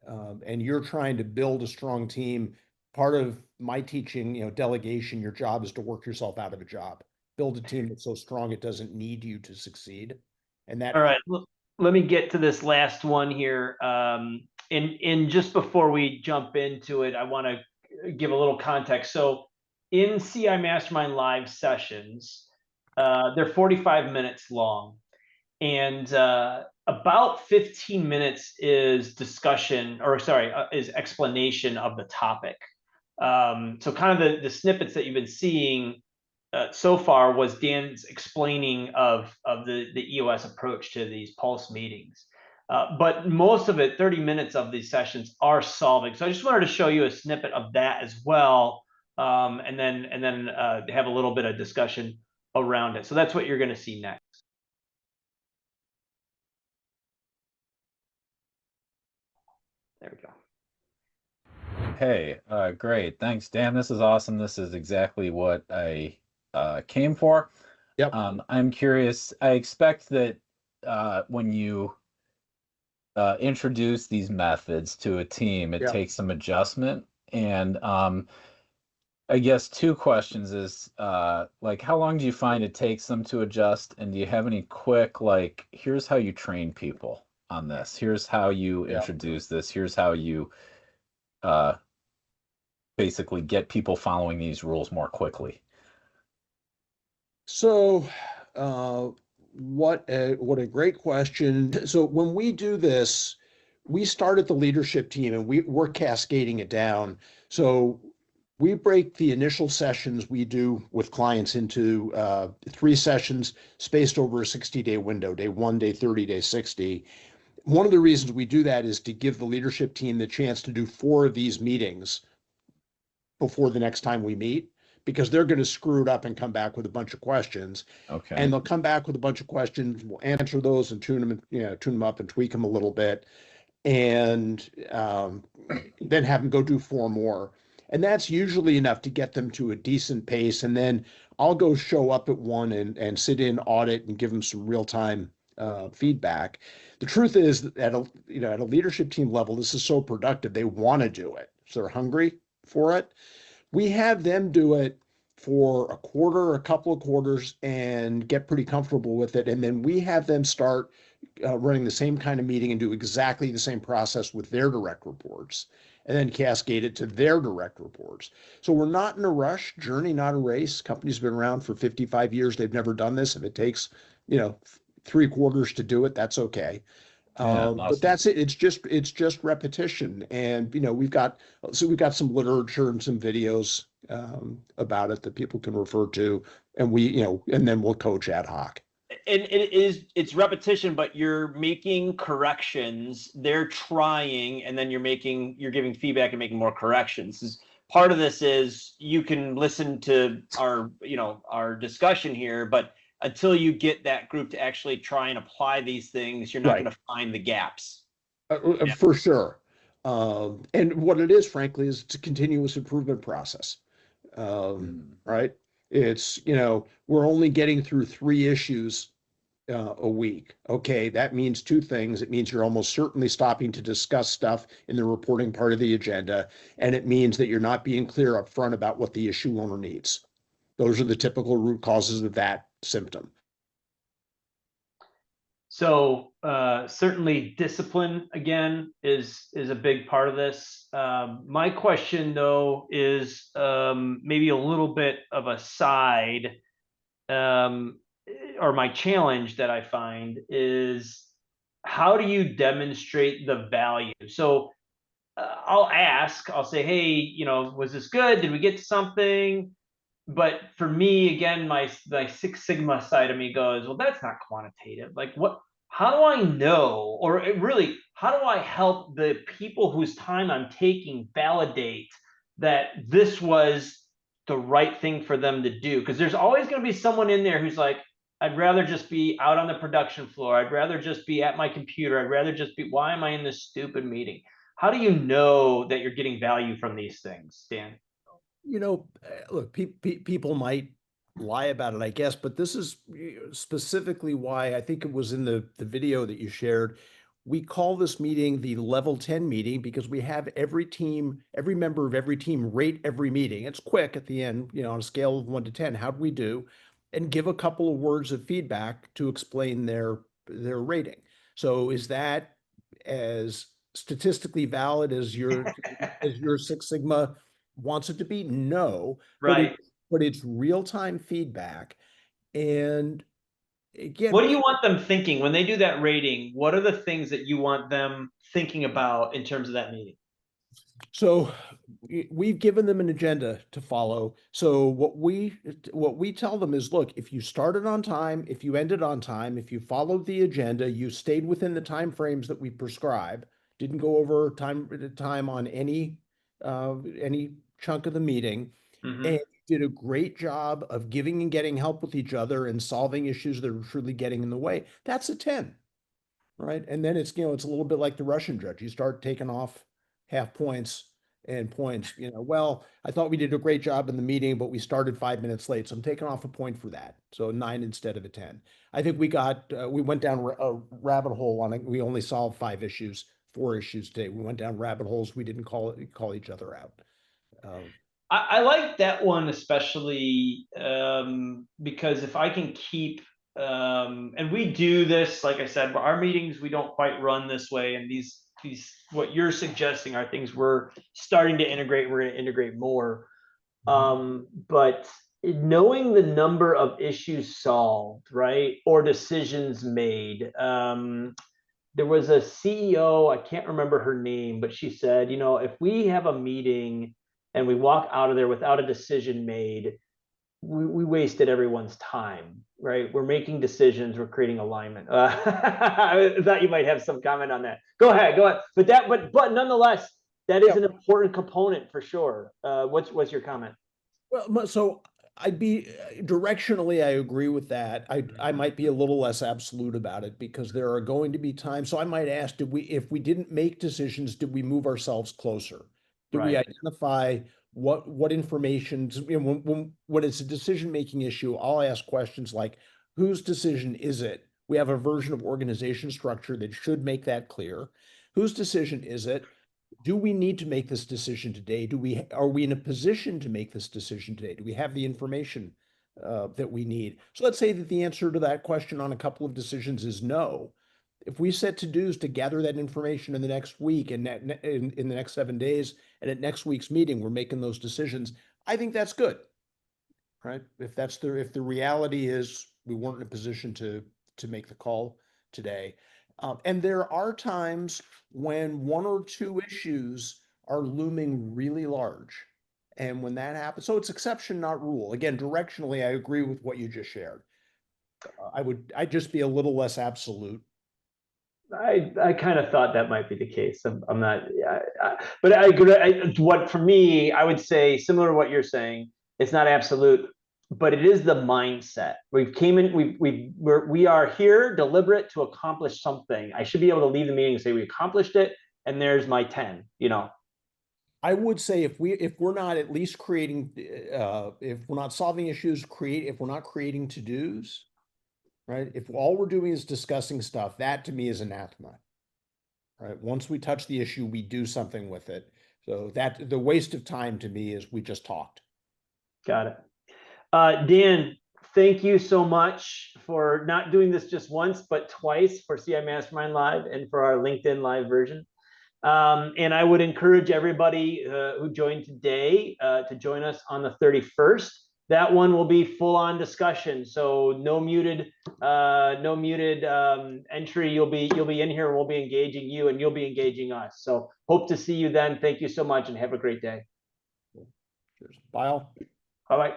And you're trying to build a strong team. Part of my teaching, delegation, your job is to work yourself out of a job. Build a team that's so strong it doesn't need you to succeed. And All that right. Let me get to this last one here. And just before we jump into it, I want to give a little context. So in CI Mastermind live sessions, they're 45 minutes long, and about 15 minutes is discussion, or sorry, is explanation of the topic. So kind of the snippets that you've been seeing so far was Dan's explaining of the EOS approach to these pulse meetings. But most of it, 30 minutes of these sessions, are solving. So I just wanted to show you a snippet of that as well, and then have a little bit of discussion around it. So that's what you're going to see next. There we go. Hey, great. Thanks, Dan. This is awesome. This is exactly what I came for. Yep. I'm curious. I expect that when you introduce these methods to a team, it Yep. takes some adjustment. And I guess two questions is like, how long do you find it takes them to adjust? And do you have any quick, like, here's how you train people on this. Here's how you Yeah. introduce this. Here's how you basically get people following these rules more quickly? So, what a great question. So when we do this, we start at the leadership team and we're cascading it down. So we break the initial sessions we do with clients into 3 sessions spaced over a 60-day window, day 1, day 30, day 60. One of the reasons we do that is to give the leadership team the chance to do 4 of these meetings before the next time we meet, because they're going to screw it up and come back with a bunch of questions. Okay. And they'll come back with a bunch of questions. We'll answer those and tune them up and tweak them a little bit, and then have them go do 4 more. And that's usually enough to get them to a decent pace. And then I'll go show up at one and sit in, audit, and give them some real time feedback. The truth is that at a leadership team level, this is so productive. They want to do it, so they're hungry for it. We have them do it for a quarter, a couple of quarters, and get pretty comfortable with it. And then we have them start running the same kind of meeting and do exactly the same process with their direct reports, and then cascade it to their direct reports. So we're not in a rush. Journey, not a race. Company's been around for 55 years. They've never done this. If it takes, 3 quarters to do it, that's okay. Yeah, But awesome. that's it. It's just repetition, and we've got some literature and some videos about it that people can refer to, and and then we'll coach ad hoc. And it's repetition, but you're making corrections. They're trying, and then you're giving feedback and making more corrections. Part of this is you can listen to our discussion here, but until you get that group to actually try and apply these things, you're not Right. going to find the gaps. For sure. And what it is, frankly, is it's a continuous improvement process. Right? It's, we're only getting through 3 issues a week. Okay, that means 2 things. It means you're almost certainly stopping to discuss stuff in the reporting part of the agenda, and it means that you're not being clear up front about what the issue owner needs. Those are the typical root causes of that symptom. So certainly discipline, again, is a big part of this. My question, though, is maybe a little bit of a side, or my challenge that I find is, how do you demonstrate the value? So I'll say, hey, was this good? Did we get to something? But for me, again, my Six Sigma side of me goes, well, that's not quantitative. Like, how do I know, or really, how do I help the people whose time I'm taking validate that this was the right thing for them to do? Because there's always going to be someone in there who's like, I'd rather just be out on the production floor. I'd rather just be at my computer. I'd rather just be, why am I in this stupid meeting? How do you know that you're getting value from these things, Dan? Look, people might lie about it, I guess, but this is specifically why I think it was in the video that you shared. We call this meeting the level 10 meeting because we have every member of every team rate every meeting. It's quick at the end, on a scale of 1 to 10. How do we do? And give a couple of words of feedback to explain their rating. So is that as statistically valid as your Six Sigma wants it to be? No, Right. but it's real-time feedback. And again, What do you want them thinking when they do that rating? What are the things that you want them thinking about in terms of that meeting? so we've given them an agenda to follow. So what we tell them is, look, if you started on time, if you ended on time, if you followed the agenda, you stayed within the time frames that we prescribe, didn't go over time on any chunk of the meeting, and did a great job of giving and getting help with each other and solving issues that are truly getting in the way. That's a 10, right? And then it's, it's a little bit like the Russian judge. You start taking off half points and points, well, I thought we did a great job in the meeting, but we started 5 minutes late. So I'm taking off a point for that. So 9 instead of a 10. I think we went down a rabbit hole on it. We only solved 5 issues, 4 issues today. We went down rabbit holes. We didn't call each other out. I like that one especially because if I can keep and we do this, like I said, but our meetings we don't quite run this way, and these what you're suggesting are things we're starting to integrate. We're going to integrate more, but knowing the number of issues solved, right, or decisions made. There was a CEO, I can't remember her name, but she said, if we have a meeting and we walk out of there without a decision made, we wasted everyone's time, right? We're making decisions, we're creating alignment. I thought you might have some comment on that. Go ahead. But nonetheless, that is an important component for sure. What's your comment? Well, so I'd be directionally, I agree with that. I might be a little less absolute about it because there are going to be times. So I might ask, if we didn't make decisions, did we move ourselves closer? Did we Right. identify what information, when it's a decision-making issue, I'll ask questions like, whose decision is it? We have a version of organization structure that should make that clear. Whose decision is it? Do we need to make this decision today? Are we in a position to make this decision today? Do we have the information that we need? So let's say that the answer to that question on a couple of decisions is no. If we set to-dos to gather that information in the next week and in the next 7 days, and at next week's meeting we're making those decisions, I think that's good, right? If the reality is we weren't in a position to make the call today. And there are times when 1 or 2 issues are looming really large. And when that happens, so it's exception, not rule. Again, directionally, I agree with what you just shared. I'd just be a little less absolute. I kind of thought that might be the case. I'm not, but I agree. What for me, I would say similar to what you're saying. It's not absolute, but it is the mindset. We are here deliberate to accomplish something. I should be able to leave the meeting and say we accomplished it, and there's my 10. I would say if we're not at least creating, if we're not solving issues, if we're not creating to-dos, right? If all we're doing is discussing stuff, that to me is anathema, right? Once we touch the issue, we do something with it. So that the waste of time to me is we just talked. Got it. Dan, thank you so much for not doing this just once, but twice for CI Mastermind Live and for our LinkedIn Live version. And I would encourage everybody who joined today to join us on the 31st. That one will be full-on discussion, so no muted entry. You'll be in here, and we'll be engaging you, and you'll be engaging us. So hope to see you then. Thank you so much, and have a great day. Cheers. Bye all. Bye bye.